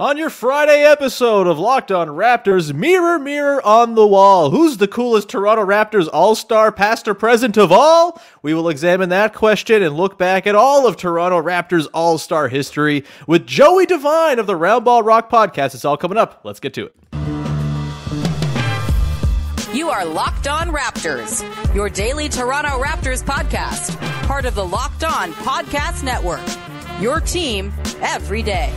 On your Friday episode of Locked On Raptors, Mirror, Mirror on the Wall, who's the coolest Toronto Raptors All-Star past or present of all? We will examine that question and look back at all of Toronto Raptors All-Star history with Joey Devine of the Roundball Rock podcast. It's all coming up. Let's get to it. You are Locked On Raptors, your daily Toronto Raptors podcast, part of the Locked On Podcast Network, your team every day.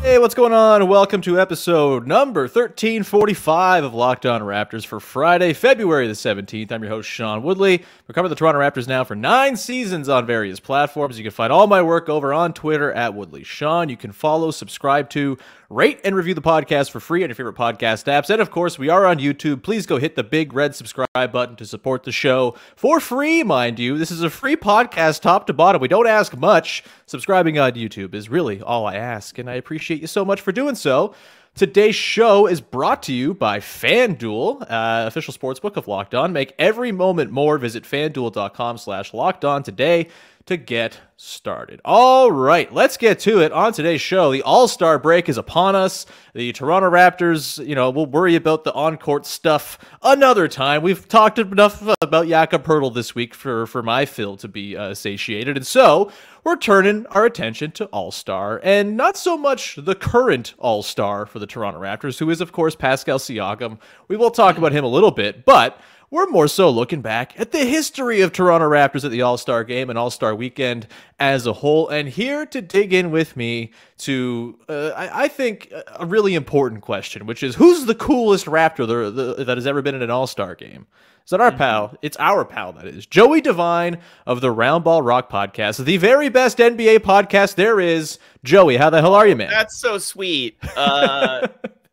Hey, what's going on? Welcome to episode number 1345 of Locked On Raptors for Friday, February the 17th. I'm your host, Sean Woodley. We're covering the Toronto Raptors now for 9 seasons on various platforms. You can find all my work over on Twitter at WoodleySean. You can follow, subscribe to, rate, and review the podcast for free on your favorite podcast apps. And of course, we are on YouTube. Please go hit the big red subscribe button to support the show for free, mind you. This is a free podcast top to bottom. We don't ask much. Subscribing on YouTube is really all I ask, and I appreciate you so much for doing so. Today's show is brought to you by FanDuel, official sportsbook of Locked On. Make every moment more. Visit FanDuel.com/LockedOn today to get started. All right, let's get to it. On today's show, the All-Star break is upon us. The Toronto Raptors, we'll worry about the on-court stuff another time. We've talked enough about Kapono this week for my fill to be satiated. And so we're turning our attention to All-Star, and not so much the current All-Star for the Toronto Raptors, who is, of course, Pascal Siakam. We will talk about him a little bit, but we're more so looking back at the history of Toronto Raptors at the All-Star Game and All-Star Weekend as a whole. And here to dig in with me to, I think, a really important question, which is, who's the coolest Raptor that has ever been in an All-Star Game? Is that our pal? It's our pal, that is. Joey Devine of the Roundball Rock podcast, the very best NBA podcast there is. Joey, how the hell are you, man? That's so sweet.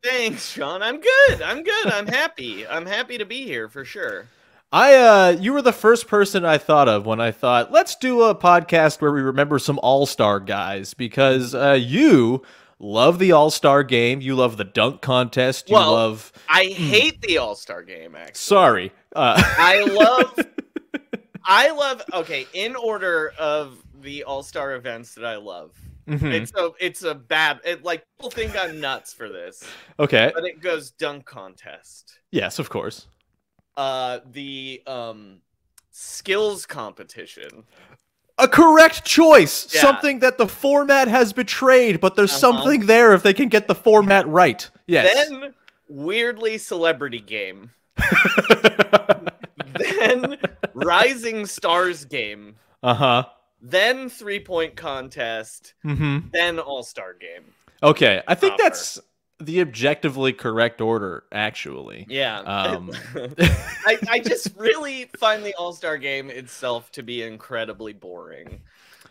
Thanks, Sean. I'm good. I'm happy. I'm happy to be here for sure. You were the first person I thought of when I thought, let's do a podcast where we remember some All-Star guys, because you love the All-Star game. You love the dunk contest. I hate the All-Star game, actually. Sorry. I love, okay, in order of the All-Star events that I love. It's a bad, people think I'm nuts for this. Okay. But it goes dunk contest. Yes, of course. The skills competition. A correct choice. Yeah. Something that the format has betrayed, but there's something there if they can get the format right. Yes. Then, weirdly, celebrity game. Then, Rising Stars game. Uh-huh. Then 3-point contest. Then All-Star game. Okay, I think that's the objectively correct order, actually. Yeah. I just really find the All-Star game itself to be incredibly boring.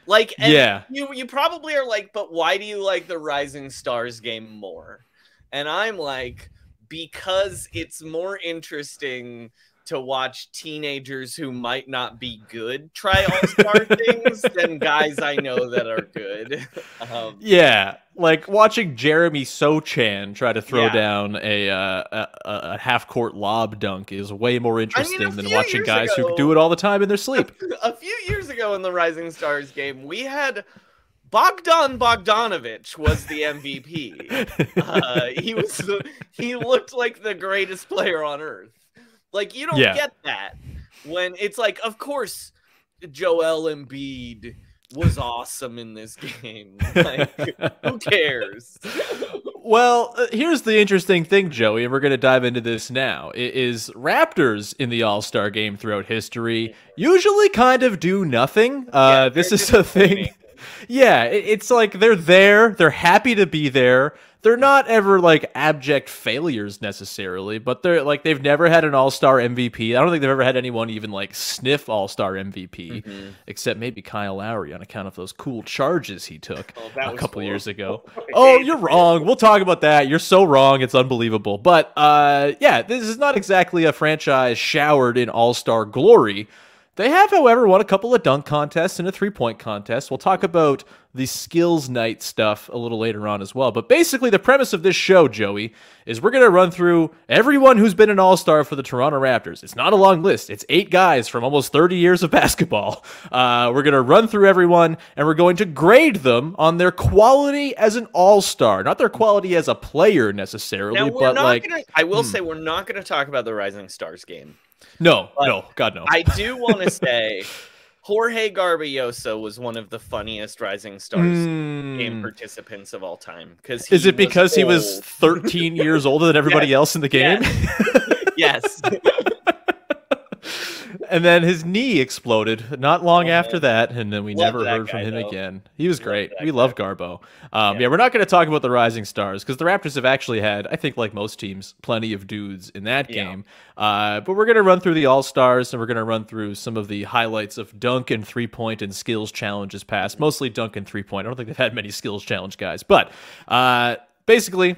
You probably are like, but why do you like the Rising Stars game more? And I'm like, because it's more interesting to watch teenagers who might not be good try all-star things than guys I know that are good. Yeah, like watching Jeremy Sochan try to throw down a half-court lob dunk is way more interesting than watching guys who do it all the time in their sleep. A few years ago in the Rising Stars game, we had Bogdan Bogdanovic was the MVP. He looked like the greatest player on earth. Like, you don't get that when it's like, of course, Joel Embiid was awesome in this game. Like, who cares? Well, here's the interesting thing, Joey, and we're going to dive into this now, is Raptors in the All-Star game throughout history usually kind of do nothing. This is a thing. Yeah, it's like they're there. They're happy to be there. They're not ever like abject failures necessarily, but they're like they've never had an All-Star MVP. I don't think they've ever had anyone even like sniff All-Star MVP, except maybe Kyle Lowry on account of those cool charges he took a couple years ago. Oh, you're wrong. We'll talk about that. You're so wrong. It's unbelievable. But yeah, this is not exactly a franchise showered in All-Star glory. They have, however, won a couple of dunk contests and a 3-point contest. We'll talk about the skills night stuff a little later on as well. But basically the premise of this show, Joey, is we're going to run through everyone who's been an all-star for the Toronto Raptors. It's not a long list. It's 8 guys from almost 30 years of basketball. We're going to run through everyone, and we're going to grade them on their quality as an all-star, not their quality as a player necessarily. Now, but like, I will say we're not going to talk about the Rising Stars game. No, God, no. I do want to say Jorge Garbayosa was one of the funniest Rising Stars game participants of all time. Is it because he was 13 years older than everybody else in the game? Yes. And then his knee exploded not long after that, and then we never heard from him again. He was great. We love Garbo. Yeah, we're not going to talk about the Rising Stars because the Raptors have actually had, I think like most teams, plenty of dudes in that game. But we're going to run through the All-Stars, and we're going to run through some of the highlights of dunk and three-point and skills challenges past. Mostly dunk and three-point. I don't think they've had many skills challenge guys. But basically,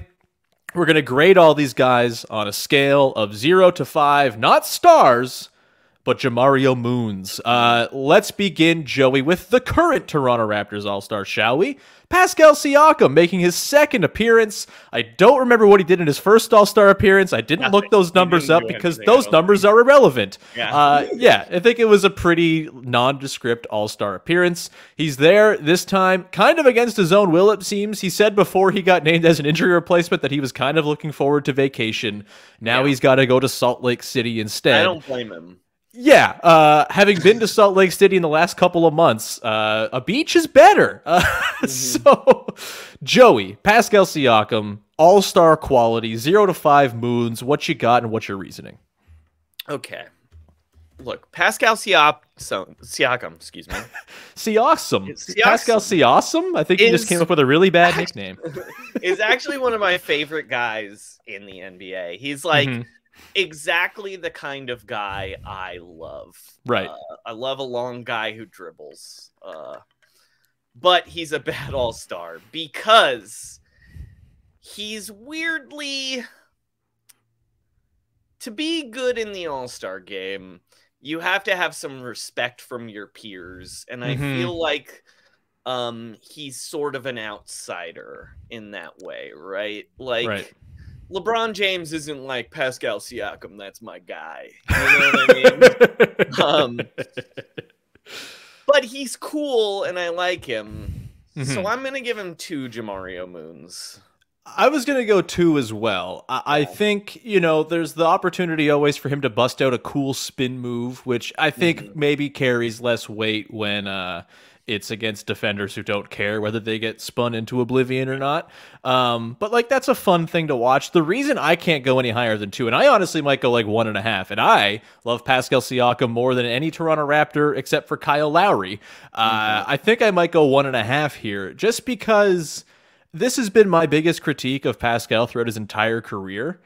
we're going to grade all these guys on a scale of 0 to 5, not stars, but Jamario Moons. Let's begin, Joey, with the current Toronto Raptors All-Star, shall we? Pascal Siakam making his second appearance. I don't remember what he did in his first All-Star appearance. I didn't look those numbers up because those numbers are irrelevant. Yeah, I think it was a pretty nondescript All-Star appearance. He's there this time, kind of against his own will, it seems. He said before he got named as an injury replacement that he was kind of looking forward to vacation. Now he's got to go to Salt Lake City instead. I don't blame him. Yeah, having been to Salt Lake City in the last couple of months, a beach is better. So, Joey, Pascal Siakam, all-star quality, 0 to 5 Moons. What you got and what's your reasoning? Okay. Look, Pascal Siakam, excuse me. Siakam. Pascal Siakam? I think he just came up with a really bad nickname. Is actually one of my favorite guys in the NBA. He's like... exactly the kind of guy I love. Right. I love a long guy who dribbles. But he's a bad all-star because he's weirdly... To be good in the all-star game, you have to have some respect from your peers. And I feel like he's sort of an outsider in that way, right? Like... Right. LeBron James isn't like Pascal Siakam. That's my guy. You know what I mean? But he's cool, and I like him. So I'm going to give him 2 Jamario Moons. I was going to go 2 as well. I think, you know, there's the opportunity always for him to bust out a cool spin move, which I think maybe carries less weight when... it's against defenders who don't care whether they get spun into oblivion or not. But, like, that's a fun thing to watch. The reason I can't go any higher than 2, and I honestly might go, like, 1.5, and I love Pascal Siakam more than any Toronto Raptor except for Kyle Lowry. I think I might go 1.5 here, just because this has been my biggest critique of Pascal throughout his entire career.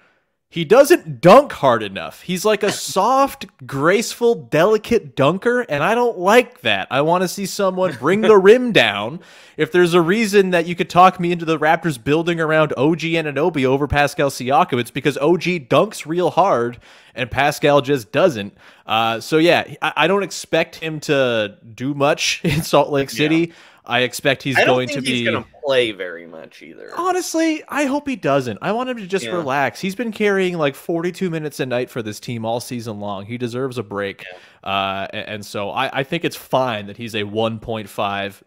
He doesn't dunk hard enough. He's like a soft, graceful, delicate dunker, and I don't like that. I want to see someone bring the rim down. If there's a reason that you could talk me into the Raptors building around OG Anunoby over Pascal Siakam, it's because OG dunks real hard, and Pascal just doesn't. So yeah, I don't expect him to do much in Salt Lake City. I expect he's going to be... he's going to play very much either. Honestly, I hope he doesn't. I want him to just relax. He's been carrying like 42 minutes a night for this team all season long. He deserves a break. And so I think it's fine that he's a 1.5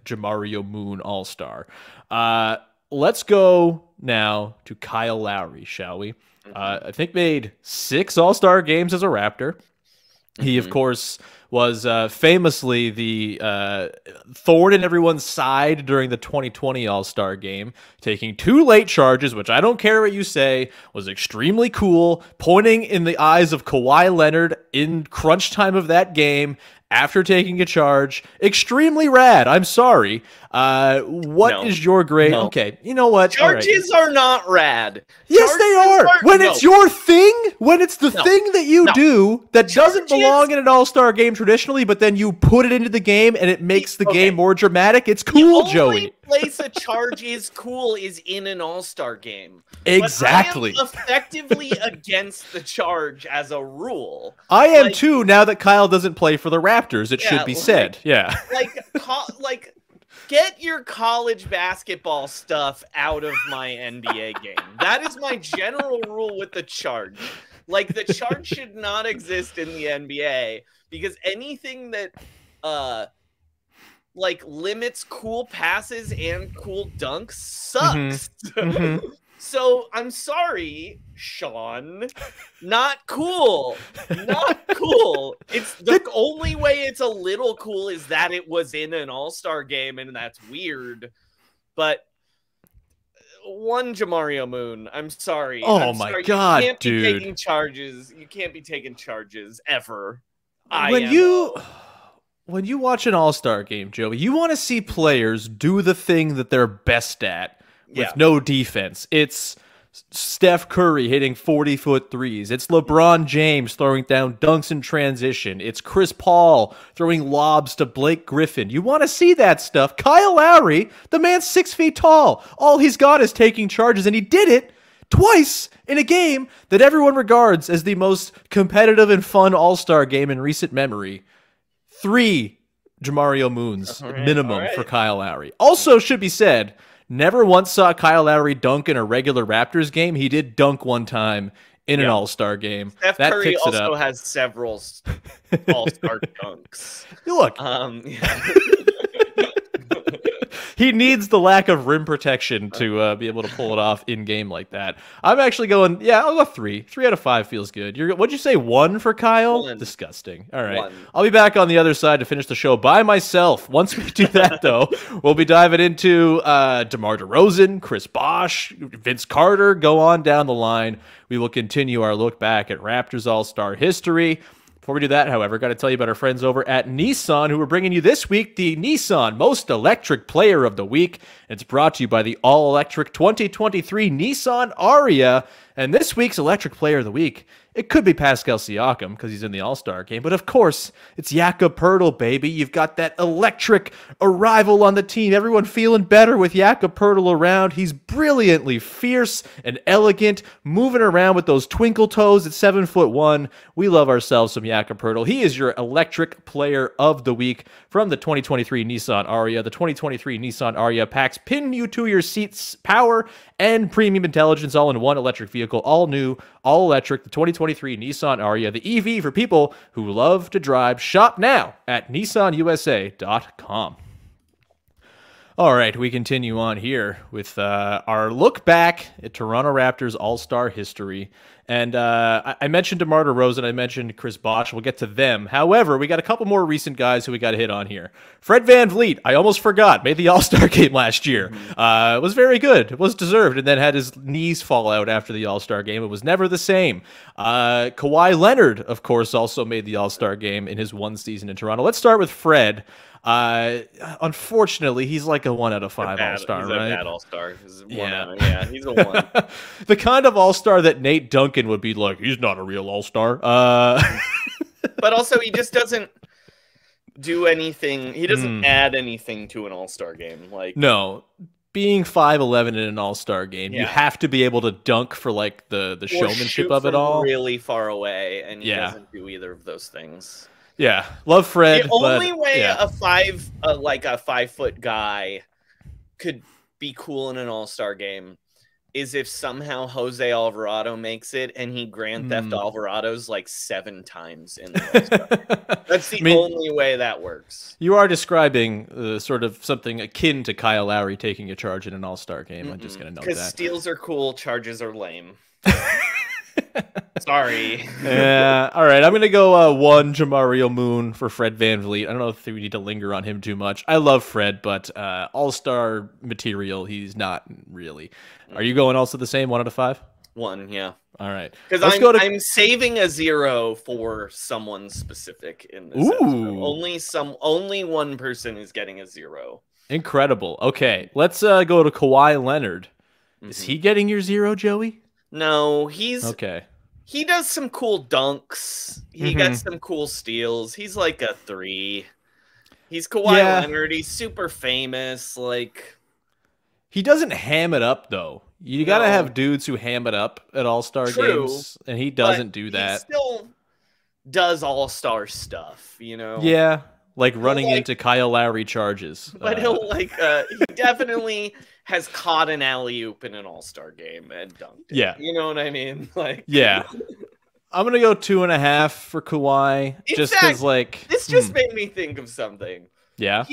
Jamario Moon All-Star. Let's go now to Kyle Lowry, shall we? I think made 6 All-Star games as a Raptor. He, of course, was famously the thorn in everyone's side during the 2020 All-Star game, taking 2 late charges, which I don't care what you say, was extremely cool, pointing in the eyes of Kawhi Leonard in crunch time of that game after taking a charge. Extremely rad. I'm sorry. What is your grade? No. Okay, you know what? Charges are not rad. Yes, they are. When it's your thing, when it's the thing that you do that doesn't belong in an all-star game traditionally, but then you put it into the game and it makes the game more dramatic, it's cool, Joey. The only place a charge is cool is in an all-star game. Exactly. But I am effectively against the charge as a rule. I am too, now that Kyle doesn't play for the Raptors, it should be said. Yeah. Like get your college basketball stuff out of my NBA game. That is my general rule with the charge. Like, the charge should not exist in the NBA because anything that like limits cool passes and cool dunks sucks. So I'm sorry, Sean. Not cool. Not cool. It's the only way it's a little cool is that it was in an All-Star game, and that's weird. But one Jamario Moon. I'm sorry. Oh my God, you can't dude. be taking charges. You can't be taking charges ever. When you watch an All-Star game, Joey, you want to see players do the thing that they're best at with no defense. It's Steph Curry hitting 40-foot threes. It's LeBron James throwing down dunks in transition. It's Chris Paul throwing lobs to Blake Griffin. You want to see that stuff. Kyle Lowry, the man's 6 feet tall. All he's got is taking charges, and he did it twice in a game that everyone regards as the most competitive and fun All-Star game in recent memory. 3 Jamario Moons minimum for Kyle Lowry. Also should be said, never once saw Kyle Lowry dunk in a regular Raptors game. He did dunk one time in an All-Star game. Steph that Curry picks it also up. has several All-Star dunks. Look, he needs the lack of rim protection to be able to pull it off in game like that. I'm actually going, I'll go 3. 3 out of 5 feels good. What'd you say, 1 for Kyle? 1. Disgusting. All right. 1. I'll be back on the other side to finish the show by myself. Once we do that, though, we'll be diving into DeMar DeRozan, Chris Bosh, Vince Carter, go on down the line. We will continue our look back at Raptors All-Star history. Before we do that, however, got to tell you about our friends over at Nissan, who are bringing you this week the Nissan Most Electric Player of the Week. It's brought to you by the all-electric 2023 Nissan Ariya. And this week's Electric Player of the Week, it could be Pascal Siakam because he's in the All-Star game. But of course, it's Jakob Poeltl, baby. You've got that electric arrival on the team. Everyone feeling better with Jakob Poeltl around. He's brilliantly fierce and elegant, moving around with those twinkle toes at 7'1". We love ourselves some Jakob Poeltl. He is your Electric Player of the Week from the 2023 Nissan Ariya. The 2023 Nissan Ariya packs pin you to your seats power and premium intelligence all in one electric vehicle. All new, all electric, the 2023 Nissan Ariya, the EV for people who love to drive. Shop now at nissanusa.com. All right, we continue on here with our look back at Toronto Raptors All-Star history. And I mentioned DeMar DeRozan, I mentioned Chris Bosh. We'll get to them. However, we got a couple more recent guys who we got to hit on here. Fred VanVleet, I almost forgot, made the All-Star game last year. Was very good, was deserved, and then had his knees fall out after the All-Star game. It was never the same. Kawhi Leonard, of course, also made the All-Star game in his one season in Toronto. Let's start with Fred. Unfortunately, he's like a 1 out of 5 All-Star, right? He's a bad All-Star. He's a 1. The kind of All-Star that Nate Duncan would be like, he's not a real All-Star. But also, he just doesn't do anything. He doesn't add anything to an All-Star game. Like, no. Being 5'11" in an All-Star game, you have to be able to dunk for like the showmanship of it all. Really far away, and he doesn't do either of those things. Yeah, love Fred. The only way a 5-foot guy could be cool in an All-Star game is if somehow Jose Alvarado makes it and he Grand Theft Alvarado's like 7 times in the All-Star game. That's the only way that works. You are describing sort of something akin to Kyle Lowry taking a charge in an All-Star game. I'm just going to note that. Because steals are cool, charges are lame. Sorry. Yeah. All right. I'm going to go 1 Jamario Moon for Fred VanVleet. I don't know if we need to linger on him too much. I love Fred, but All-Star material, he's not really. Are you going also the same 1 out of 5? 1, yeah. All right. Because I'm saving a 0 for someone specific in this episode. Only one person is getting a 0. Incredible. Okay. Let's go to Kawhi Leonard. Is he getting your 0, Joey? No, he's okay. He does some cool dunks. He gets some cool steals. He's like a 3. He's Kawhi Leonard. He's super famous. Like, he doesn't ham it up though. You gotta have dudes who ham it up at All-Star games, and he doesn't do that. He still does All-Star stuff, you know. Yeah. like running into Kyle Lowry charges. But he'll like he definitely has caught an alley-oop in an All-Star game and dunked it. Yeah. You know what I mean? Like yeah. I'm gonna go 2.5 for Kawhi. Just because like this just made me think of something. Yeah.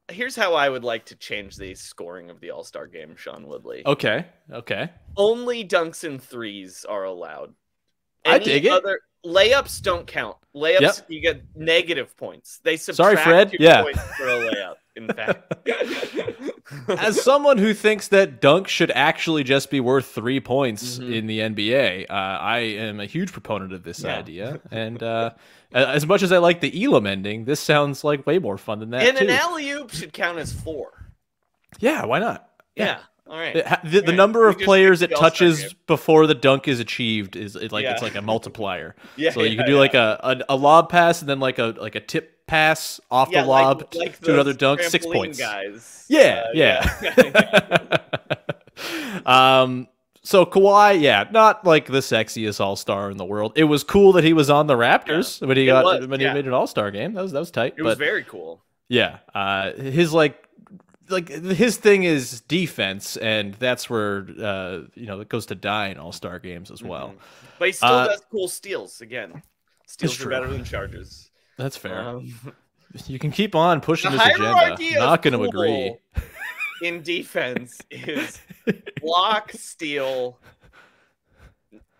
Here's how I would like to change the scoring of the All-Star game, Sean Woodley. Okay. Only dunks and threes are allowed. I dig it. Other layups don't count. Layups, you get negative points. They subtract Sorry, Fred. points for a layup, in fact. As someone who thinks that dunks should actually just be worth 3 points in the NBA, I am a huge proponent of this idea. And as much as I like the Elam ending, this sounds like way more fun than that, and an alley-oop should count as 4. Yeah, why not? Yeah. All right. The number of players it touches before the dunk is achieved is it's like a multiplier. So you can do like a lob pass and then like a tip pass off the lob to another dunk, 6 points. Guys. Yeah. So Kawhi, not like the sexiest All-Star in the world. It was cool that he was on the Raptors when he made an All-Star game. That was tight. It was very cool. Yeah. His his thing is defense, and that's where it goes to die in All-Star games as well. But he still does cool steals. Again, steals are better than charges. That's fair. You can keep on pushing this agenda. Not going to agree. In defense is block, steal,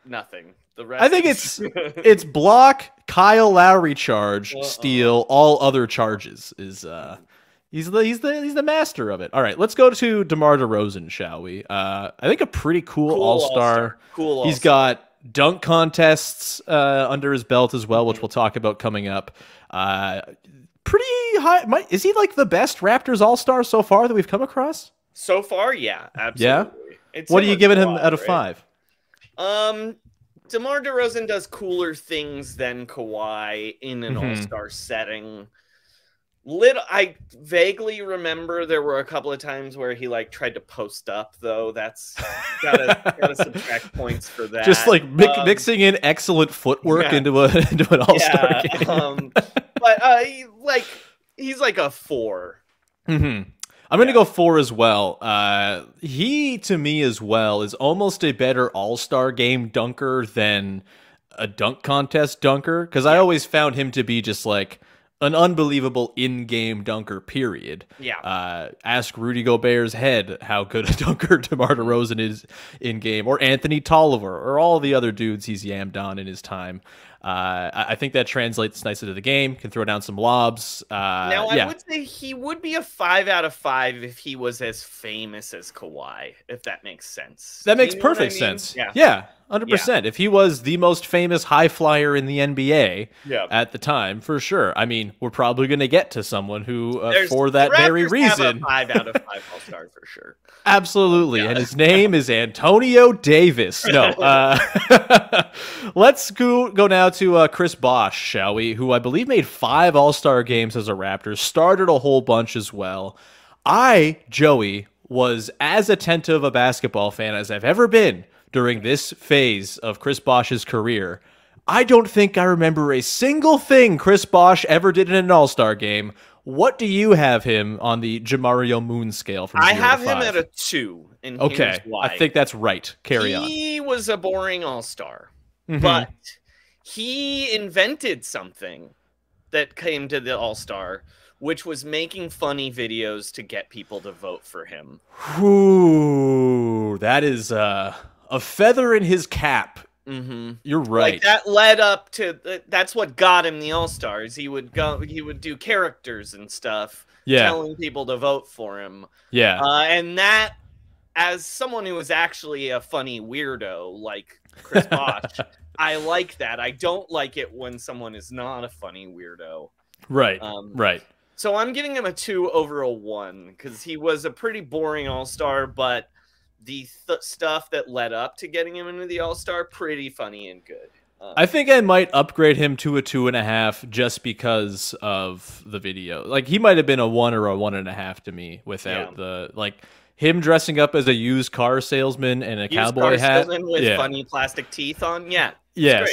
nothing. The rest I think it's block, Kyle Lowry charge, steal, all other charges is He's the master of it. All right, let's go to DeMar DeRozan, shall we? I think a pretty cool All-Star. Cool All-Star. He's got dunk contests under his belt as well, which we'll talk about coming up. Pretty high. Is he like the best Raptors All-Star so far that we've come across? So far, yeah, absolutely. Yeah? What are you giving him out of 5? DeMar DeRozan does cooler things than Kawhi in an All-Star setting. I vaguely remember there were a couple of times where he like tried to post up, though. That's gotta subtract points for that. Just like mixing in excellent footwork into an All-Star game. But he's like a 4. I'm gonna go 4 as well. He to me as well is almost a better All-Star game dunker than a dunk contest dunker, because I always found him to be just like an unbelievable in-game dunker, period. Yeah. Ask Rudy Gobert's head how good a dunker DeMar DeRozan is in-game, or Anthony Tolliver, or all the other dudes he's yammed on in his time. I think that translates nicely to the game. Can throw down some lobs. Now, I would say he would be a 5 out of 5 if he was as famous as Kawhi, if that makes sense. That makes perfect sense. Yeah, 100%. Yeah. If he was the most famous high flyer in the NBA at the time, for sure. I mean, we're probably going to get to someone who, for that very reason, have a 5 out of 5 All-Star for sure. Absolutely, and his name is Antonio Davis. No, let's go now to Chris Bosh, shall we? Who I believe made 5 All-Star games as a Raptor, started a whole bunch as well. Joey, was as attentive a basketball fan as I've ever been during this phase of Chris Bosh's career. I don't think I remember a single thing Chris Bosh ever did in an All-Star game. What do you have him on the Jamario Moon scale from 0 to 5? I have him at a 2. And okay, I think that's right. Carry on. He was a boring All-Star, but he invented something that came to the All-Star, which was making funny videos to get people to vote for him. Ooh, that is a feather in his cap. You're right. Like that led up to that's what got him the All-Stars. He would do characters and stuff, telling people to vote for him. And that, as someone who was actually a funny weirdo like Chris Bosh, I like that. I don't like it when someone is not a funny weirdo. Right. So I'm giving him a 2 over a 1 because he was a pretty boring All-Star, but the stuff that led up to getting him into the All-Star, pretty funny and good. I think I might upgrade him to a 2.5 just because of the video. Like, he might have been a 1 or a 1.5 to me without the like him dressing up as a used car salesman and a cowboy hat with funny plastic teeth on. Yeah. Yes.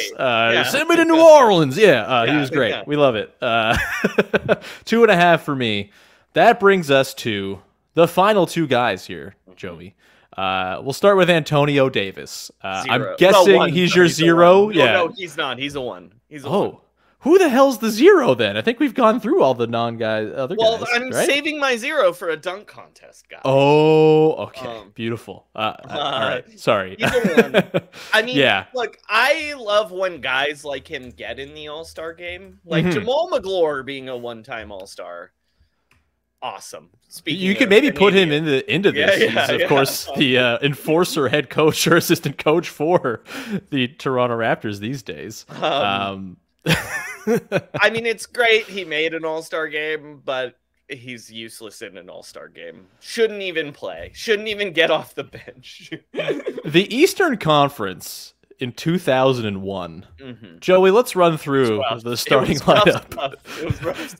Send me to New Orleans. He was great. Yeah. We love it. 2.5 for me. That brings us to the final two guys here, Joey. We'll start with Antonio Davis. I'm guessing he's your 0. No, he's not. He's a 1. He's a 1. Who the hell's the 0 then? I think we've gone through all the other guys. Well, I'm saving my 0 for a dunk contest guy. Oh, okay. Beautiful. All right. Sorry. He's a 1. I mean, look, I love when guys like him get in the All-Star game. Like Jamal McGlure being a one-time All-Star. Awesome. You could maybe put him into this. He's, of course, the enforcer, head coach, or assistant coach for the Toronto Raptors these days. I mean, it's great he made an All-Star game, but he's useless in an All-Star game. Shouldn't even play. Shouldn't even get off the bench. The Eastern Conference in 2001. Joey, let's run through the starting lineup.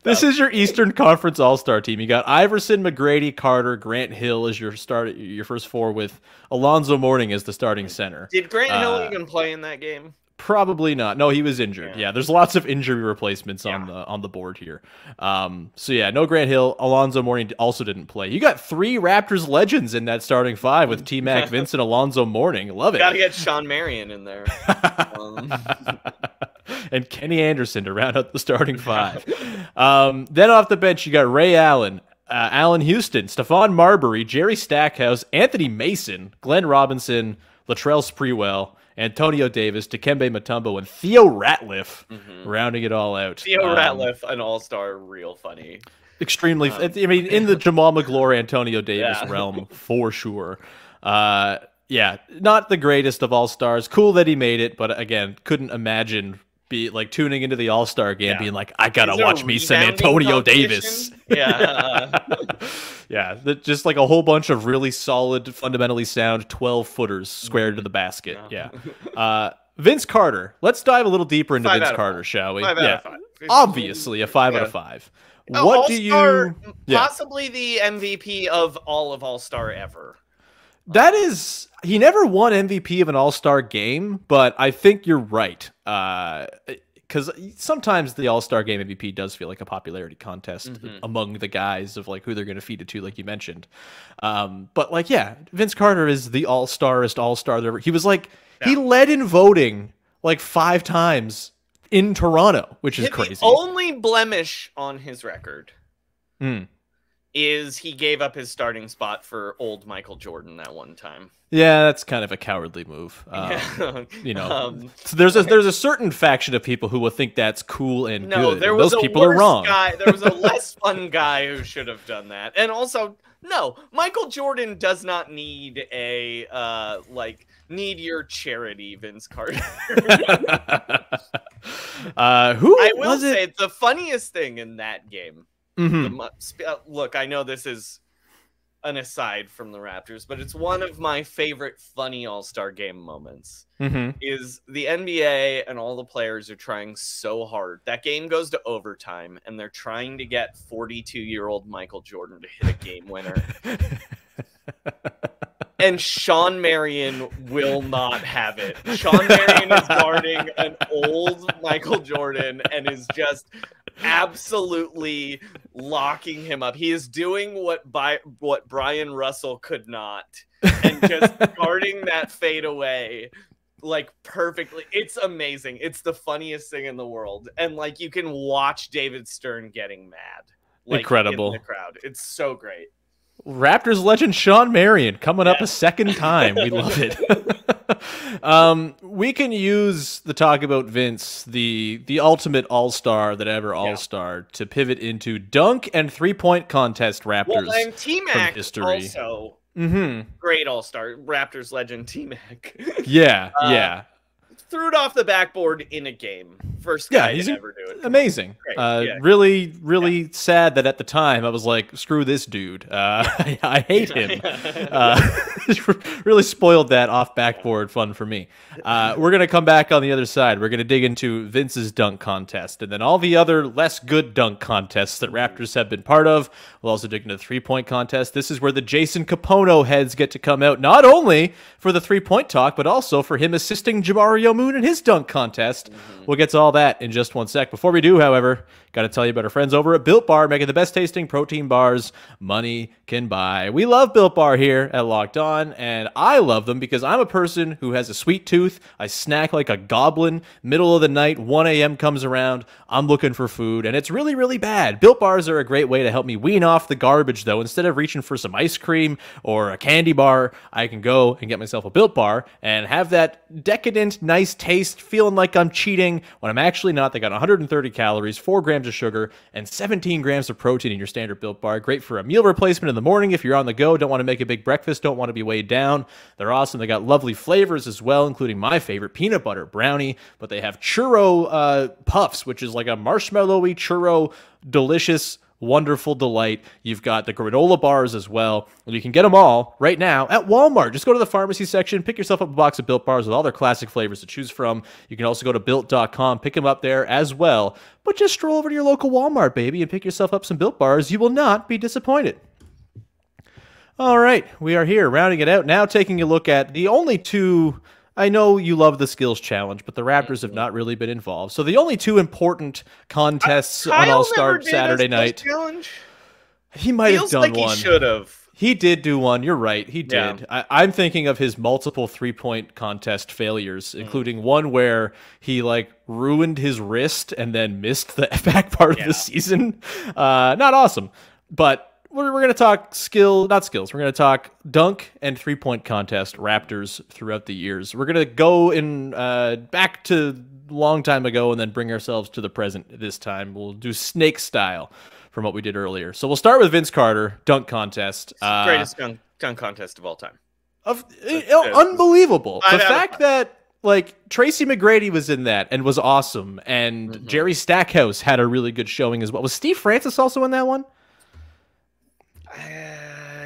This is your Eastern Conference All-Star team. You got Iverson, McGrady, Carter, Grant Hill as your first 4 with Alonzo Mourning as the starting center. Did Grant Hill even play in that game? Probably not. No, he was injured. Yeah, there's lots of injury replacements on the board here. So yeah, no Grant Hill. Alonzo Mourning also didn't play. You got 3 Raptors legends in that starting 5 with T-Mac, Vincent, Alonzo Mourning. Love it. Gotta get Sean Marion in there. And Kenny Anderson to round out the starting 5. Then off the bench, you got Ray Allen, Allen Houston, Stephon Marbury, Jerry Stackhouse, Anthony Mason, Glenn Robinson, Latrell Sprewell, Antonio Davis, Dikembe Mutombo, and Theo Ratliff rounding it all out. Theo Ratliff, an all-star, real funny. Extremely. I mean, in the Jamal McGlure, Antonio Davis realm, for sure. Not the greatest of all-stars. Cool that he made it, but again, couldn't imagine tuning into the All-Star game being like, I gotta watch me some Antonio Davis. Just like a whole bunch of really solid, fundamentally sound 12-footers squared to the basket. Vince Carter. Let's dive a little deeper into Vince Carter, shall we? 5 out of 5. Obviously, a 5 out of 5. What do you... Possibly the MVP of all of All-Star ever. That is... He never won MVP of an All-Star game, but I think you're right. Because sometimes the All-Star Game MVP does feel like a popularity contest among the guys of like who they're going to feed it to, like you mentioned. But like, Vince Carter is the all-starest all-star there ever. He was like, he led in voting like 5 times in Toronto, which is crazy. The only blemish on his record is he gave up his starting spot for old Michael Jordan that one time. Yeah, that's kind of a cowardly move. So there's a certain faction of people who will think that's cool and good. Those people are wrong. There was a less fun guy who should have done that. And also, no, Michael Jordan does not need a need your charity, Vince Carter. I will say the funniest thing in that game. Look, I know this is an aside from the Raptors, but it's one of my favorite funny All-Star game moments. Is the NBA and all the players are trying so hard. That game goes to overtime, and they're trying to get 42-year-old Michael Jordan to hit a game winner. And Sean Marion will not have it. Sean Marion is guarding an old Michael Jordan and is just absolutely locking him up. He is doing what Brian Russell could not, and just guarding that fadeaway like perfectly. It's amazing. It's the funniest thing in the world, and like you can watch David Stern getting mad. Like, incredible in the crowd. It's so great. Raptors legend Sean Marion coming up a second time. We love it. We can use the talk about Vince, the ultimate all-star that ever all-star, to pivot into dunk and three-point contest Raptors. Well, and T-Mac also great all-star. Raptors legend T-Mac. Yeah. Threw it off the backboard in a game First guy he's to ever do it. Amazing. Really, really sad that at the time I was like, screw this dude. I hate him. Really spoiled that off backboard fun for me. We're going to come back on the other side. We're going to dig into Vince's dunk contest and then all the other less good dunk contests that Raptors have been part of. We'll also dig into the three-point contest. This is where the Jason Kapono heads get to come out, not only for the three-point talk, but also for him assisting Jamario Moon in his dunk contest. We'll get to all that in just one sec. Before we do, however, got to tell you about our friends over at Built Bar, making the best tasting protein bars money can buy. We love Built Bar here at Locked On, and I love them because I'm a person who has a sweet tooth. I snack like a goblin. Middle of the night, 1 a.m. comes around, I'm looking for food, and it's really, really bad. Built Bars are a great way to help me wean off the garbage, though. Instead of reaching for some ice cream or a candy bar, I can go and get myself a Built Bar and have that decadent, nice taste, feeling like I'm cheating when I'm actually not. They got 130 calories, 4 grams of sugar, and 17 grams of protein in your standard Built Bar. Great for a meal replacement in the morning if you're on the go, don't want to make a big breakfast, don't want to be weighed down. They're awesome. They got lovely flavors as well, including my favorite, peanut butter brownie, but they have churro puffs, which is like a marshmallowy churro, delicious, wonderful delight. You've got the granola bars as well. And you can get them all right now at Walmart. Just go to the pharmacy section, pick yourself up a box of Built Bars with all their classic flavors to choose from. You can also go to Built.com, pick them up there as well. But just stroll over to your local Walmart, baby, and pick yourself up some Built Bars. You will not be disappointed. All right, we are here, rounding it out. Now taking a look at the only two... I know you love the skills challenge, but the Raptors have not really been involved. So the only two important contests on All-Star Saturday night. Challenge? He might have done one. He should have. He did do one. You're right. He did. Yeah. I'm thinking of his multiple three-point contest failures, including one where he ruined his wrist and then missed the back part of the season. Not awesome, but. We're going to talk not skills. We're going to talk dunk and three-point contest Raptors throughout the years. We're going to go in back to a long time ago and then bring ourselves to the present this time. We'll do snake style from what we did earlier. So we'll start with Vince Carter, dunk contest. Greatest dunk contest of all time. Unbelievable. The fact that Tracy McGrady was in that and was awesome, and Jerry Stackhouse had a really good showing as well. Was Steve Francis also in that one?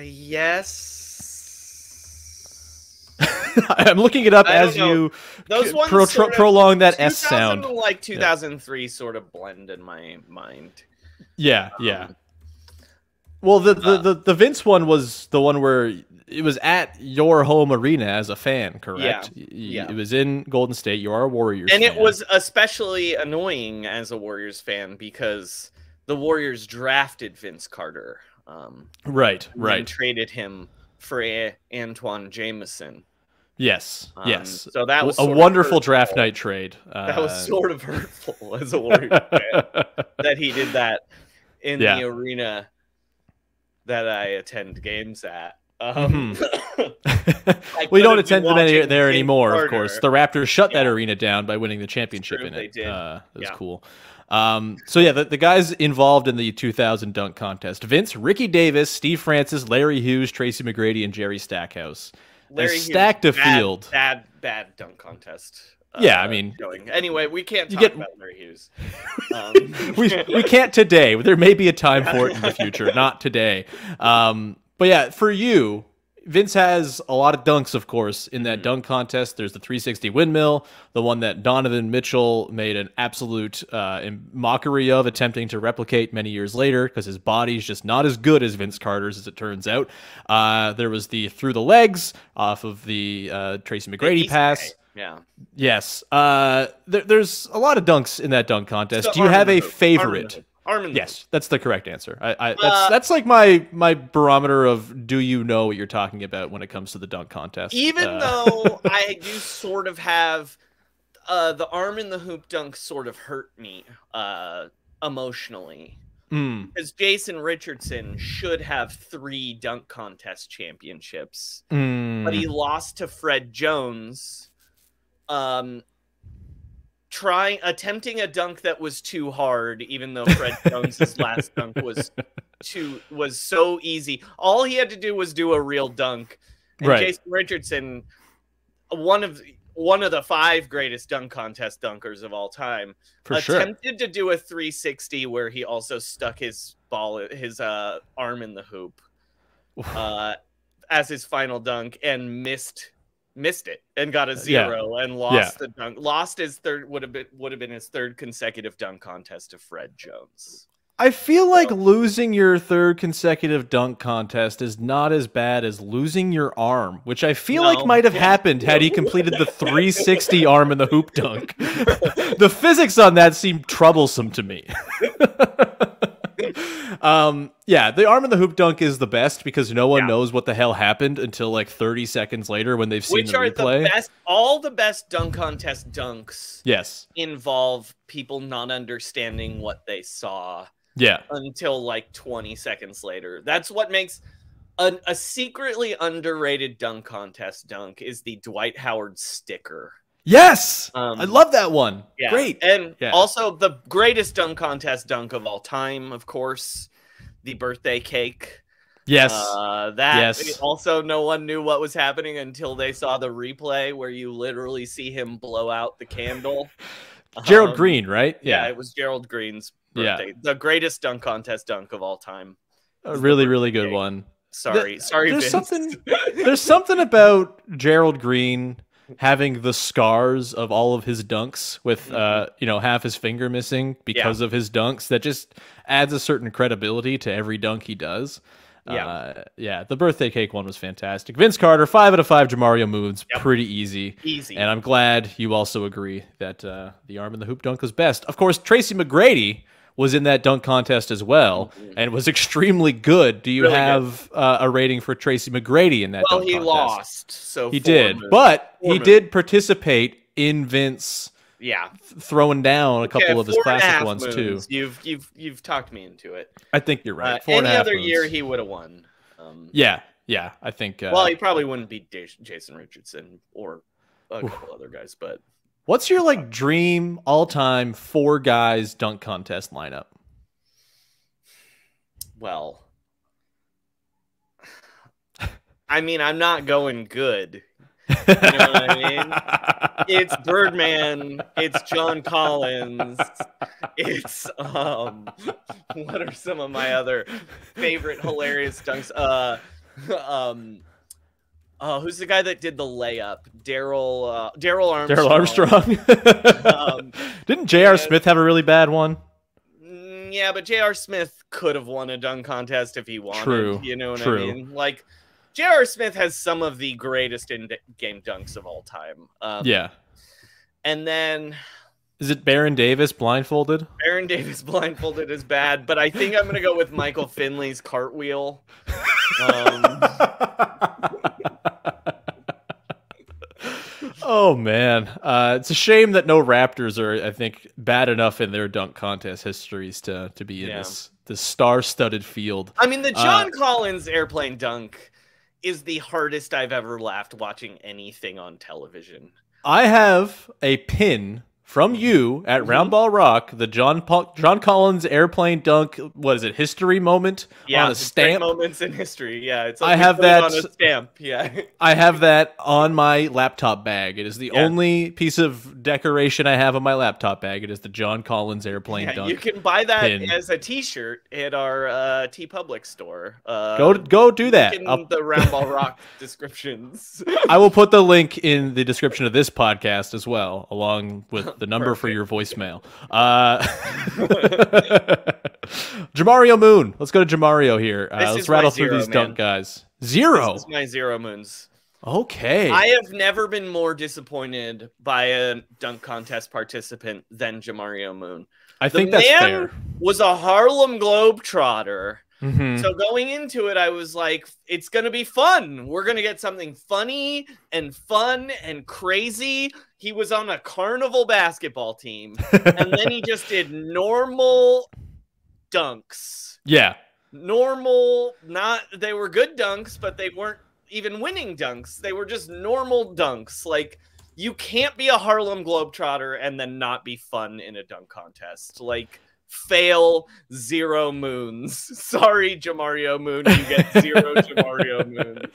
Yes. I'm looking it up as you prolong that S sound. 2003 sort of blend in my mind. Yeah. Well, the Vince one was the one where it was at your home arena as a fan, correct? Yeah. It was in Golden State. You are a Warriors fan. And it was especially annoying as a Warriors fan because the Warriors drafted Vince Carter. Right. And traded him for Antoine Jameson. Yes. So that was a wonderful draft night trade. That was sort of hurtful as a Warriors fan that he did that in the arena that I attend games at. We don't attend them there anymore, Carter. Of course. The Raptors shut that arena down by winning the championship in it. It was cool. The guys involved in the 2000 dunk contest: Vince, Ricky Davis, Steve Francis, Larry Hughes, Tracy McGrady, and Jerry Stackhouse. Larry stacked Hughes, a field. Bad dunk contest. Anyway, we can't talk about Larry Hughes. We can't today. There may be a time for it in the future, not today. But yeah, for you, Vince has a lot of dunks, of course, in that dunk contest. There's the 360 windmill, the one that Donovan Mitchell made an absolute mockery of, attempting to replicate many years later because his body's just not as good as Vince Carter's, as it turns out. There was the through the legs off of the Tracy McGrady pass. Yeah. Yes. There's a lot of dunks in that dunk contest. Do you have a favorite? Yes, that's the correct answer. That's like my barometer of do you know what you're talking about when it comes to the dunk contest. Even though I do sort of have the arm in the hoop dunk sort of hurt me emotionally. Because Jason Richardson should have 3 dunk contest championships, but he lost to Fred Jones. Attempting a dunk that was too hard, even though Fred Jones's last dunk was so easy. All he had to do was do a real dunk. And Jason Richardson, one of one of the 5 greatest dunk contest dunkers of all time, for sure. Attempted to do a 360 where he also stuck his arm in the hoop as his final dunk and missed it and got a 0 and lost the dunk. Lost his third would have been his 3rd consecutive dunk contest to Fred Jones. I feel like losing your 3rd consecutive dunk contest is not as bad as losing your arm, which I feel like might have happened had he completed the 360 arm in the hoop dunk. The physics on that seem troublesome to me. Yeah, the arm in the hoop dunk is the best because no one knows what the hell happened until like 30 seconds later when they've seen the replay. The best, all the best dunk contest dunks involve people not understanding what they saw until like 20 seconds later. That's what makes a secretly underrated dunk contest dunk is the Dwight Howard sticker. Yes! I love that one. Yeah. Great. And also the greatest dunk contest dunk of all time, of course, the birthday cake. Yes. Also no one knew what was happening until they saw the replay where you literally see him blow out the candle. Gerald Green, right? Yeah, it was Gerald Green's birthday. The greatest dunk contest dunk of all time. A really, really good one. Sorry, there's Vince. There's something about Gerald Green having the scars of all of his dunks with half his finger missing because of his dunks that just adds a certain credibility to every dunk he does. The birthday cake one was fantastic. Vince Carter, 5 out of 5 Jamario Moons, pretty easy. And I'm glad you also agree that the arm in the hoop dunk was best. Of course, Tracy McGrady was in that dunk contest as well and was extremely good. Do you have a rating for Tracy McGrady in that dunk contest? Well, he lost, so he did, but he did participate in Vince throwing down a couple of his classic ones too. You've talked me into it. I think you're right. Any other year he would have won. I think. Well, he probably wouldn't beat Jason Richardson or a couple other guys, but. What's your dream all-time 4 guys dunk contest lineup? Well, I mean, I'm not going good. You know what I mean? It's Birdman. It's John Collins. It's what are some of my other favorite hilarious dunks? Who's the guy that did the layup? Daryl Armstrong. Didn't J.R. Smith have a really bad one? Yeah, but J.R. Smith could have won a dunk contest if he wanted. True. You know what I mean? Like, J.R. Smith has some of the greatest in-game dunks of all time. And then... Is it Baron Davis blindfolded? Baron Davis blindfolded is bad, but I think I'm going to go with Michael Finley's cartwheel. Oh, man. It's a shame that no Raptors are, I think, bad enough in their dunk contest histories to be in this star-studded field. I mean, the John Collins airplane dunk is the hardest I've ever laughed watching anything on television. I have a pin from you at Roundball Rock, the John Collins airplane dunk. What is it? History moment on a stamp. Moments in history. Yeah, it's. I have that on a stamp. Yeah, I have that on my laptop bag. It is the only piece of decoration I have on my laptop bag. It is the John Collins airplane dunk. You can buy that pin. as a T-shirt at our TeePublic store. Go do that. In the Roundball Rock descriptions. I will put the link in the description of this podcast as well, along with the number for your voicemail. Jamario Moon. Let's go to Jamario here. Let's rattle through these dunk guys. 0. This is my 0 Moons. Okay. I have never been more disappointed by a dunk contest participant than Jamario Moon. I think that's fair. Was a Harlem Globetrotter. So going into it, I was like, it's going to be fun. We're going to get something funny and fun and crazy. He was on a carnival basketball team. And then he just did normal dunks. Yeah. Normal, they were good dunks, but they weren't even winning dunks. They were just normal dunks. Like, you can't be a Harlem Globetrotter and then not be fun in a dunk contest. Like, fail 0 Moons. Sorry, Jamario Moon. You get 0 Jamario Moons.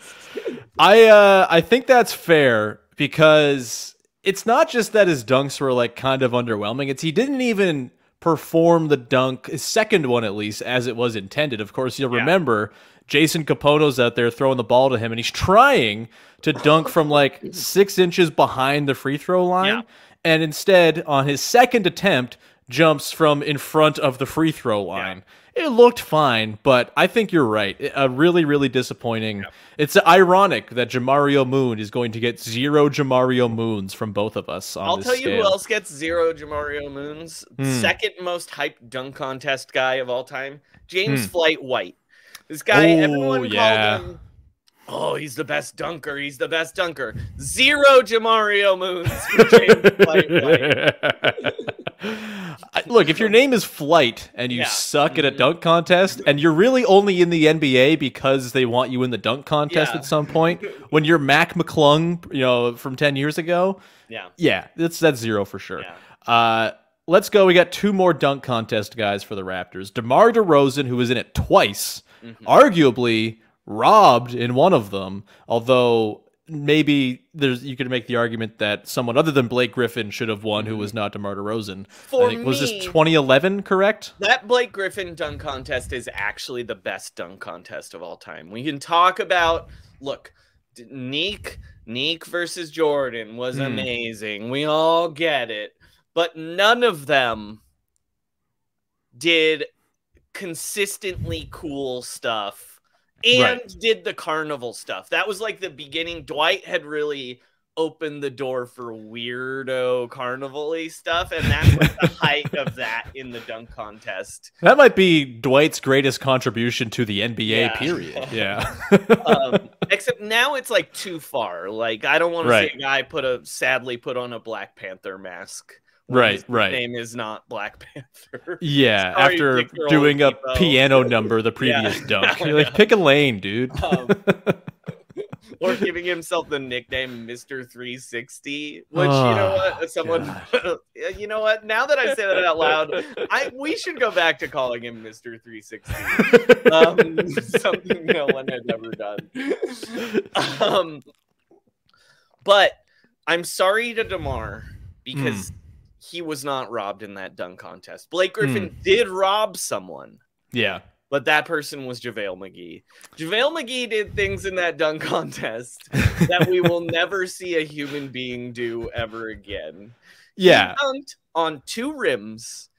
I think that's fair because it's not just that his dunks were like kind of underwhelming. It's he didn't even perform the dunk, his second one at least, as it was intended. Of course, you'll remember Jason Kapono's out there throwing the ball to him, and he's trying to dunk from like 6 inches behind the free throw line, and instead, on his second attempt, jumps from in front of the free throw line. It looked fine, but I think you're right. Really, really disappointing. It's ironic that Jamario Moon is going to get 0 Jamario Moons from both of us on I'll this tell you scale. who else gets 0 Jamario Moons. Second most hyped dunk contest guy of all time, James Flight White. This guy, everyone called him, oh, he's the best dunker. He's the best dunker. 0 Jamario Moons for James Flight White. Look, if your name is Flight and you suck at a dunk contest, and you're really only in the NBA because they want you in the dunk contest at some point, when you're Mac McClung, from 10 years ago, that's 0 for sure. Let's go. We got 2 more dunk contest guys for the Raptors. DeMar DeRozan, who was in it twice, arguably robbed in one of them, although maybe you could make the argument that someone other than Blake Griffin should have won, who was not DeMar DeRozan. Was this 2011, correct? That Blake Griffin dunk contest is actually the best dunk contest of all time. We can talk about, look, Neek versus Jordan was amazing. We all get it. But none of them did consistently cool stuff and did the carnival stuff. That was like the beginning. Dwight had really opened the door for weirdo carnival-y stuff, and that's like the height of that in the dunk contest. That might be Dwight's greatest contribution to the NBA, period. Except now it's like too far. Like, I don't want to see a guy sadly put on a Black Panther mask. His name is not Black Panther. Yeah, sorry, after doing a piano number the previous dunk. You're like, pick a lane, dude. Or giving himself the nickname Mr. 360, which, you know what? You know what? Now that I say that out loud, we should go back to calling him Mr. 360. Something no one had ever done. But I'm sorry to DeMar, because he was not robbed in that dunk contest. Blake Griffin did rob someone. Yeah. But that person was JaVale McGee. JaVale McGee did things in that dunk contest that we will never see a human being do ever again. Yeah. He dunked on 2 rims.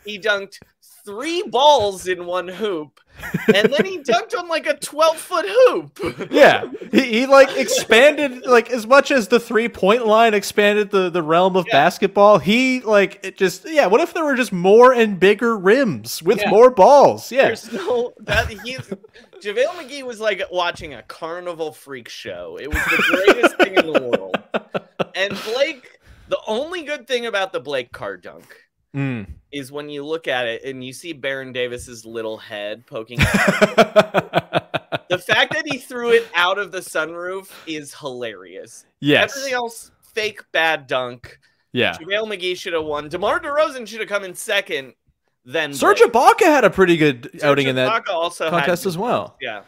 He dunked 3 balls in 1 hoop. And then he dunked on like a 12-foot hoop. Yeah. He like expanded, like as much as the 3-point line expanded the realm of basketball. He like, it just, what if there were just more and bigger rims with more balls? Yeah. There's no, JaVale McGee was like watching a carnival freak show. It was the greatest thing in the world. And Blake, the only good thing about the Blake car dunk is when you look at it and you see Baron Davis's little head poking out. The fact that he threw it out of the sunroof is hilarious. Yes. Everything else, fake bad dunk. Yeah. JaVale McGee should have won. DeMar DeRozan should have come in second. Then Serge Ibaka had a pretty good outing in that also contest as well. Yeah.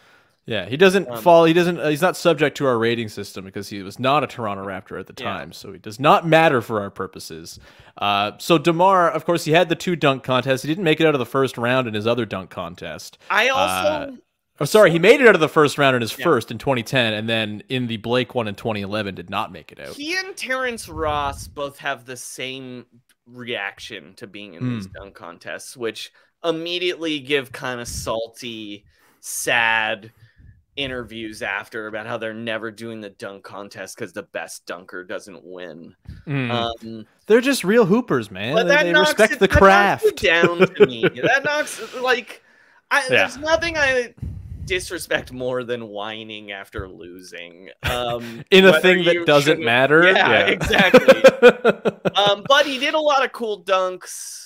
Yeah, he doesn't fall. He's not subject to our rating system because he was not a Toronto Raptor at the time, so he does not matter for our purposes. So DeMar, of course, he had the 2 dunk contests. He didn't make it out of the first round in his other dunk contest. He made it out of the first round in his first in 2010, and then in the Blake one in 2011 did not make it out. He and Terrence Ross both have the same reaction to being in these dunk contests, which immediately give kind of salty, sad interviews after about how they're never doing the dunk contest because the best dunker doesn't win. They're just real hoopers, man. They respect the craft. That knocks it down to me. That knocks, like, there's nothing I disrespect more than whining after losing. In a thing that doesn't matter. Yeah, exactly. But he did a lot of cool dunks.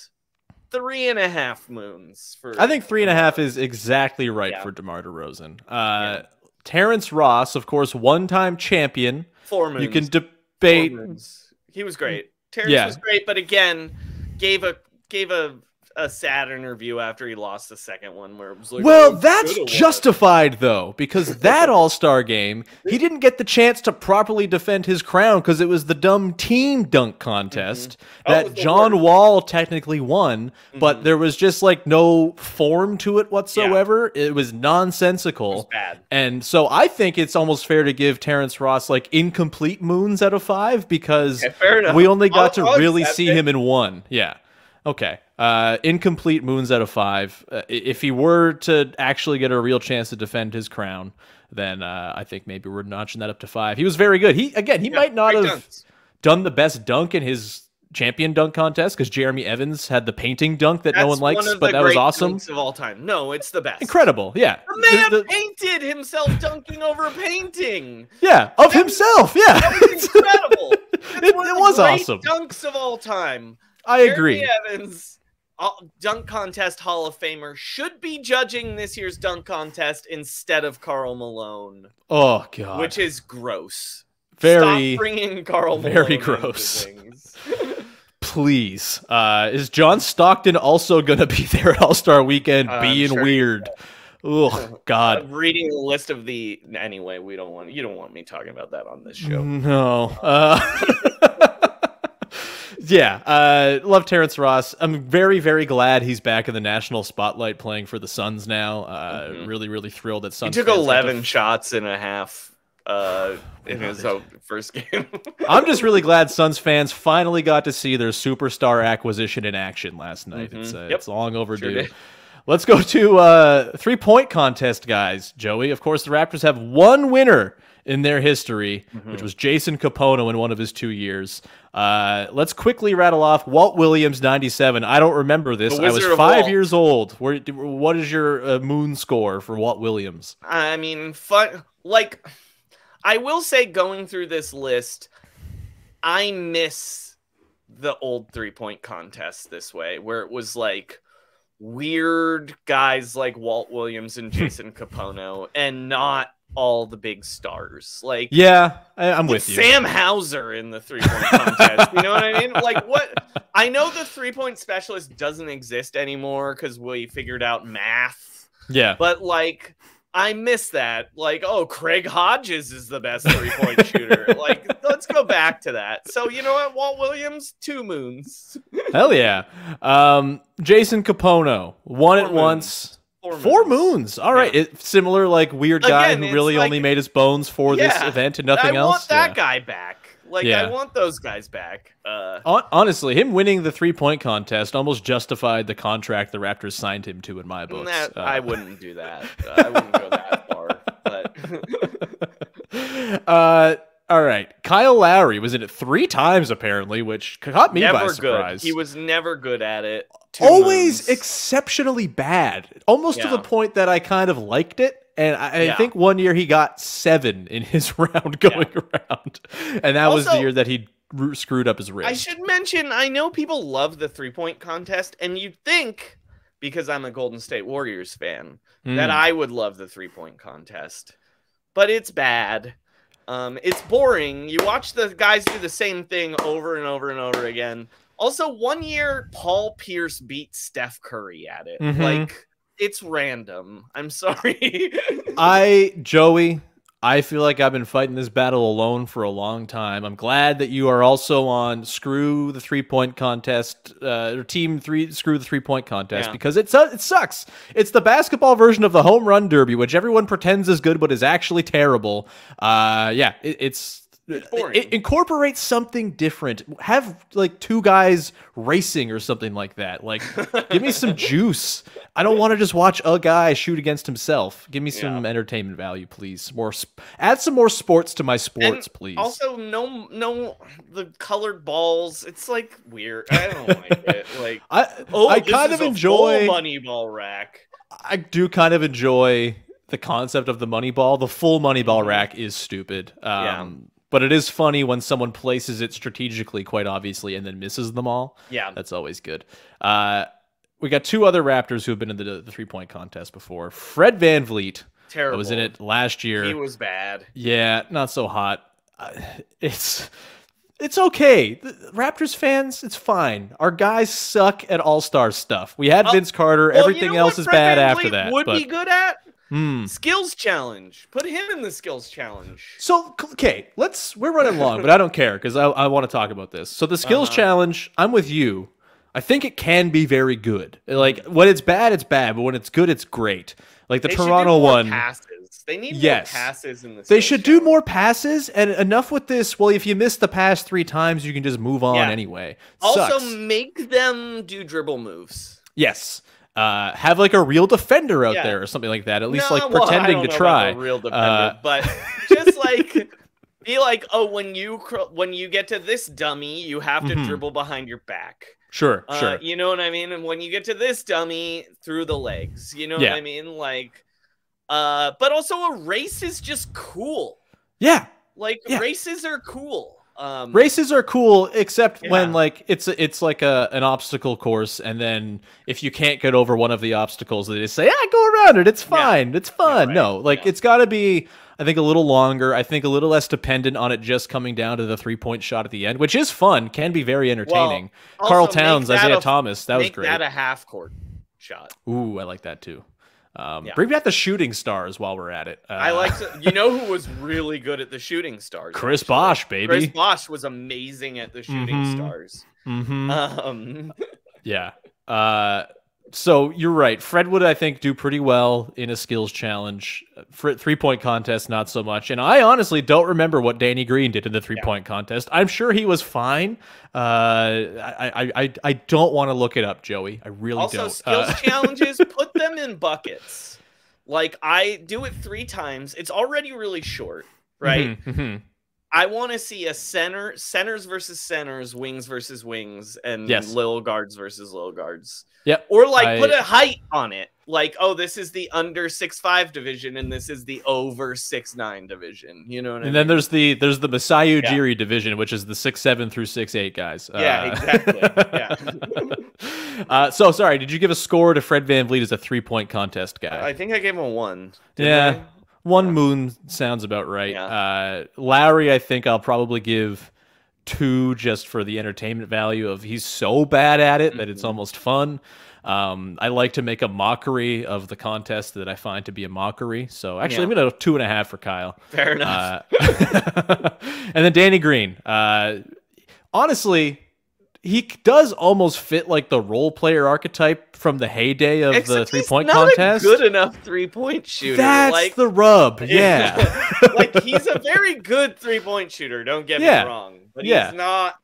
3.5 moons for. I think 3.5 is exactly right for DeMar DeRozan. Terrence Ross, of course, 1-time champion. 4 moons. You can debate. He was great. Terrence was great, but again, gave a a sad interview after he lost the second one where it was like, well, that's justified though, because that All-Star game, he didn't get the chance to properly defend his crown because it was the dumb team dunk contest that John Wall technically won, but there was just like no form to it whatsoever. It was nonsensical. It was bad. And so I think it's almost fair to give Terrence Ross like incomplete moons out of 5 because we only got to really see him in one. Yeah. Okay. Incomplete moons out of 5. If he were to actually get a real chance to defend his crown, then I think maybe we're notching that up to 5. He was very good. He might not have done the best dunk in his champion dunk contest because Jeremy Evans had the painting dunk that no one likes, but that was awesome. Of all time. No, it's the best. Incredible. Yeah. The man painted himself dunking over a painting. Yeah, of himself. Yeah. That was incredible. It was awesome. Dunks of all time. I agree. Jeremy Evans, dunk contest Hall of Famer, should be judging this year's dunk contest instead of Karl Malone. Oh God, which is gross. Very Stop bringing Karl Malone. Very gross. Please, is John Stockton also going to be there at All-Star Weekend being weird? Oh God! I'm reading the list of the anyway. You don't want me talking about that on this show. No. Yeah, love Terrence Ross. I'm very, very glad he's back in the national spotlight playing for the Suns now. Really, really thrilled that Suns. He took 11 shots and a half in his first game. I'm just really glad Suns fans finally got to see their superstar acquisition in action last night. It's long overdue. Sure. Let's go to three-point contest, guys. Joey, of course, the Raptors have one winner in their history, which was Jason Kapono in one of his 2 years. Let's quickly rattle off Walt Williams, 97. I don't remember this. I was 5 years old. What is your Moon score for Walt Williams? I mean, fun. Like, I will say, going through this list, I miss the old three-point contest this way, where it was like weird guys like Walt Williams and Jason Kapono, and not all the big stars. Like, yeah, I'm with you. Sam Hauser in the three-point contest. You know what I mean? Like, what? I know the three-point specialist doesn't exist anymore because we figured out math. Yeah. But, like, I miss that. Like, oh, Craig Hodges is the best three-point shooter. Like, let's go back to that. So, you know what? Walt Williams, 2 moons. Hell yeah. Jason Kapono, won it once. 4 moons. All right. Yeah. Similar, like, weird guy who really only made his bones for this event and nothing else. I want that guy back. Like, I want those guys back. Honestly, him winning the three-point contest almost justified the contract the Raptors signed him to in my books. I wouldn't do that. I wouldn't go that far. But all right. Kyle Lowry was in it 3 times, apparently, which caught me by surprise. He was never good at it. Always exceptionally bad, almost to the point that I kind of liked it. And I think one year he got 7 in his round going around. And that was the year that he screwed up his wrist. I should mention, I know people love the three-point contest, and you'd think, because I'm a Golden State Warriors fan, that I would love the three-point contest. But it's bad. It's boring. You watch the guys do the same thing over and over and over again. Also, one year, Paul Pierce beat Steph Curry at it. Like, it's random. I'm sorry. Joey, I feel like I've been fighting this battle alone for a long time. I'm glad that you are also on screw the three-point contest, or team 3, screw the three-point contest, because it sucks. It's the basketball version of the home run derby, which everyone pretends is good, but is actually terrible. It's it incorporates something different. Have like 2 guys racing or something like that. Like, give me some juice. I don't want to just watch a guy shoot against himself. Give me some entertainment value, please. Add some more sports to my sports, please. Also, no, the colored balls. It's like weird. I don't like it. Like, I kind of enjoy money ball rack. I do kind of enjoy the concept of the money ball. The full money ball rack is stupid. But it is funny when someone places it strategically, quite obviously, and then misses them all. Yeah. That's always good. We got 2 other Raptors who have been in the three-point contest before. Fred VanVleet. Terrible. Was in it last year. He was bad. Yeah, not so hot. It's okay. The Raptors fans, it's fine. Our guys suck at All-Star stuff. We had Vince Carter. Everything else is bad after that. Would be good at skills challenge. Put him in the skills challenge. So okay, we're running long, but I don't care because I want to talk about this. So the skills challenge, I'm with you. I think it can be very good. Like when it's bad, it's bad, but when it's good, it's great. Like the Toronto one. Passes. They need more passes in this. They should do more passes, and enough with this. Well, if you miss the pass 3 times, you can just move on anyway. Also, make them do dribble moves. Yes. Have like a real defender out there or something like that. At least like pretending to try. A real defender, but just like be like, oh, when you get to this dummy, you have to dribble behind your back. Sure. You know what I mean? And when you get to this dummy, through the legs. You know what I mean? Like. But also a race is just cool. Yeah. Like races are cool. Races are cool, except when like it's like an obstacle course, and then if you can't get over one of the obstacles, they just say, go around it. It's fine. It's fun. Right. No, like it's got to be, I think, a little longer. I think a little less dependent on it just coming down to the 3-point shot at the end, which is fun, can be very entertaining. Well, Karl Towns, Isaiah Thomas, that was great. Make that a half-court shot. Ooh, I like that too. Bring back the shooting stars while we're at it. I like to, you know who was really good at the shooting stars? Chris Bosh, baby. Chris Bosh was amazing at the shooting stars. Yeah. So you're right. Fred would, I think, do pretty well in a skills challenge. For 3-point contest, not so much. And I honestly don't remember what Danny Green did in the 3-point contest. I'm sure he was fine. I don't want to look it up, Joey. I really don't. Also, skills challenges, put them in buckets. Like, I do it 3 times. It's already really short, right? I want to see a centers versus centers, wings versus wings, and little guards versus little guards. Yep. Or like put a height on it. Like, oh, this is the under 6'5" division, and this is the over 6'9" division. You know what I mean? And then there's the Masai Ujiri division, which is the 6'7" through 6'8" guys. Exactly. So sorry, did you give a score to Fred VanVleet as a 3-point contest guy? I think I gave him a 1. I? One Moon sounds about right. Lowry, I think I'll probably give 2 just for the entertainment value of he's so bad at it that it's almost fun. I like to make a mockery of the contest that I find to be a mockery. So actually, I'm going to 2.5 for Kyle. Fair enough. And then Danny Green. Honestly, he does almost fit like the role player archetype from the heyday of the 3-point contest. He's not a good enough 3-point shooter. That's the rub. Yeah. Like, he's a very good 3-point shooter. Don't get me wrong. But he's not.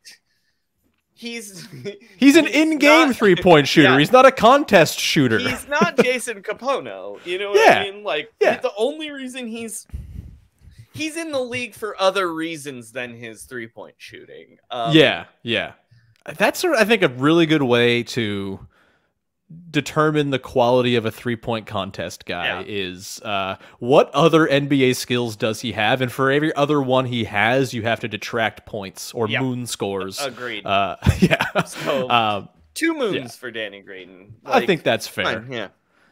He's an in-game 3-point shooter. He's not a contest shooter. He's not Jason Kapono. You know what I mean? Like, the only reason he's in the league for other reasons than his 3-point shooting. That's I think a really good way to determine the quality of a 3-point contest guy is what other NBA skills does he have, and for every other one he has, you have to detract points or moon scores. Agreed. So 2 moons for Danny Green. Like, I think that's fair. Fine,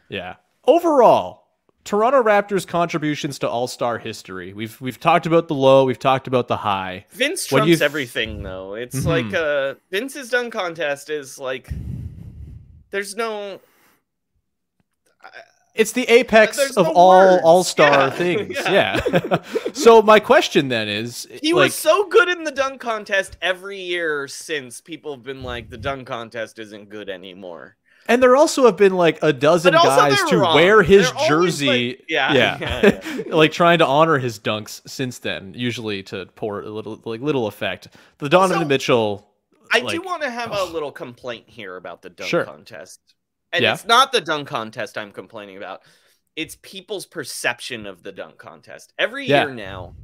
yeah. Overall, Toronto Raptors contributions to All-Star history. We've talked about the low, we've talked about the high. Vince trumps everything, though. It's like Vince's dunk contest is like there's no. It's the apex of all All-Star things. So my question then is, he was so good in the dunk contest every year since people have been like, the dunk contest isn't good anymore. And there also have been like a dozen guys to wear his jersey, like trying to honor his dunks since then, usually to pour a little effect. The Donovan Mitchell. I do want to have a little complaint here about the dunk contest. And it's not the dunk contest I'm complaining about. It's people's perception of the dunk contest. Every year now,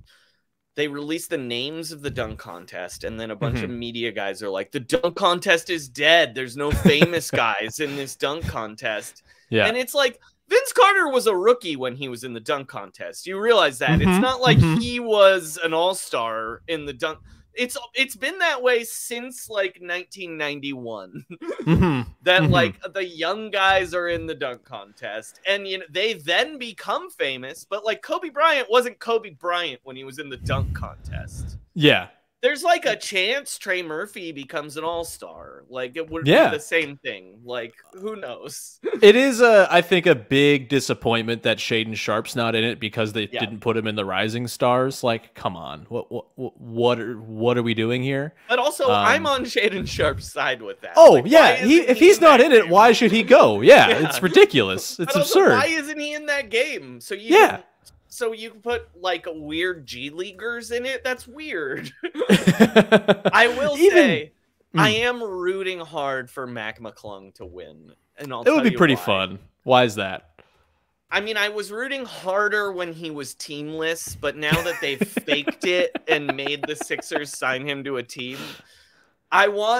they release the names of the dunk contest, and then a bunch of media guys are like, the dunk contest is dead. There's no famous guys in this dunk contest. And it's like, Vince Carter was a rookie when he was in the dunk contest. You realize that. It's not like he was an all-star in the dunk. It's been that way since like 1991 that like the young guys are in the dunk contest, and you know they then become famous. But like Kobe Bryant wasn't Kobe Bryant when he was in the dunk contest. There's like a chance Trey Murphy becomes an all-star. Like it would be the same thing. Like who knows? It is I think a big disappointment that Shaedon Sharpe's not in it because they didn't put him in the Rising Stars. Like, come on, what are we doing here? But also, I'm on Shaedon Sharpe's side with that. Oh like, yeah, if he's not in it, why should he go? Yeah, it's ridiculous. It's absurd. Why isn't he in that game? So you put like weird G Leaguers in it? That's weird. I will say, I am rooting hard for Mac McClung to win. And it would be pretty fun. Why is that? I mean, I was rooting harder when he was teamless, but now that they've faked it and made the Sixers sign him to a team, I want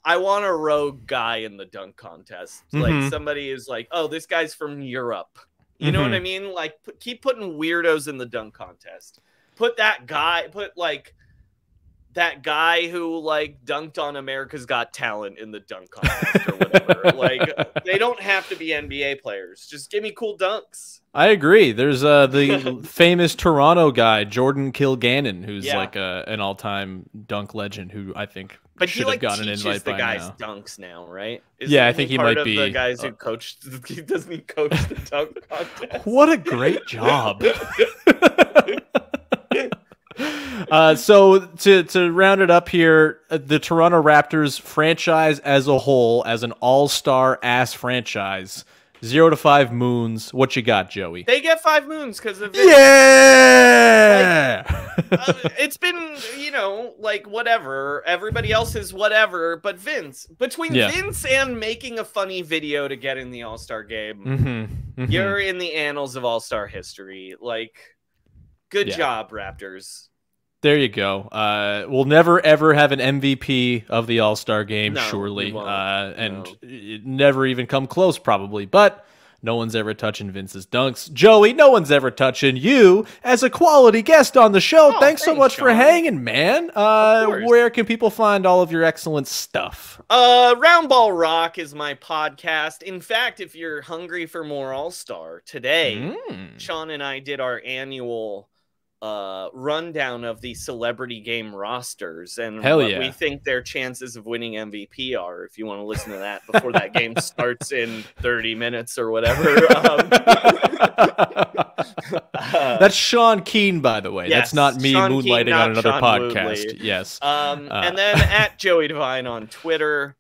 a rogue guy in the dunk contest. Like somebody is like, oh, this guy's from Europe. You know what I mean? Like, keep putting weirdos in the dunk contest. Put that guy who like dunked on America's Got Talent in the dunk contest or whatever. Like, they don't have to be NBA players. Just give me cool dunks. I agree. There's the famous Toronto guy, Jordan Kilgannon, who's like an all-time dunk legend who I think should have gotten an invite by now. But he teaches the guys dunks now, right? I think he might be. The guys who coached, doesn't he coach the dunk contest? What a great job. So to round it up here, the Toronto Raptors franchise as a whole, as an all-star ass franchise, 0 to 5 moons. What you got, Joey? They get 5 moons because of it. Yeah. It's been, like whatever. Everybody else is whatever, but Vince. Between Vince and making a funny video to get in the All-Star game, you're in the annals of All-Star history. Like, good job, Raptors. There you go. We'll never, ever have an MVP of the All-Star game, surely. And never even come close, probably. But no one's ever touching Vince's dunks. Joey, no one's ever touching you as a quality guest on the show. Thanks so much for hanging, man. Where can people find all of your excellent stuff? Roundball Rock is my podcast. In fact, if you're hungry for more All-Star, today, Sean and I did our annual rundown of the celebrity game rosters and what we think their chances of winning MVP are. If you want to listen to that before that game starts in 30 minutes or whatever. That's Sean Keane, by the way. That's not me moonlighting on another podcast. Woodley. Yes. And then at Joey Devine on Twitter.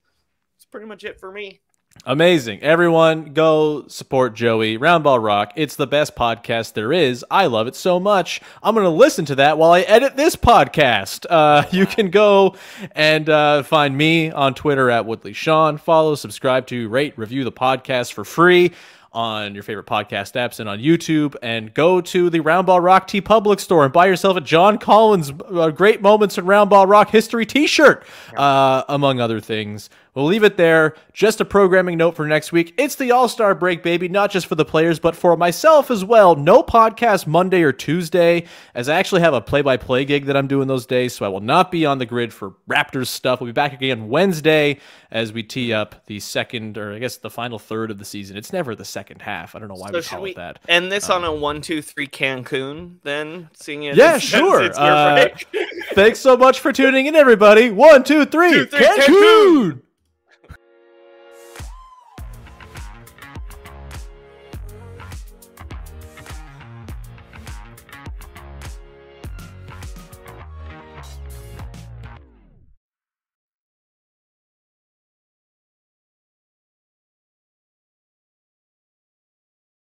That's pretty much it for me. Amazing. Everyone, go support Joey. Roundball Rock. It's the best podcast there is. I love it so much. I'm going to listen to that while I edit this podcast. You can go and find me on Twitter at Woodley Sean. Follow, subscribe to, rate, review the podcast for free on your favorite podcast apps and on YouTube, and go to the Roundball Rock TeePublic store and buy yourself a John Collins Great Moments in Roundball Rock History t-shirt, among other things. We'll leave it there. Just a programming note for next week. It's the All-Star break, baby, not just for the players, but for myself as well. No podcast Monday or Tuesday, as I actually have a play-by-play gig that I'm doing those days, so I will not be on the grid for Raptors stuff. We'll be back again Wednesday as we tee up the second, or I guess the final third of the season. It's never the second half. I don't know why we call it that. End this on a 1-2-3 Cancun, then? Seeing it sure. It's your break. Thanks so much for tuning in, everybody. 1, 2, 3, Cancun!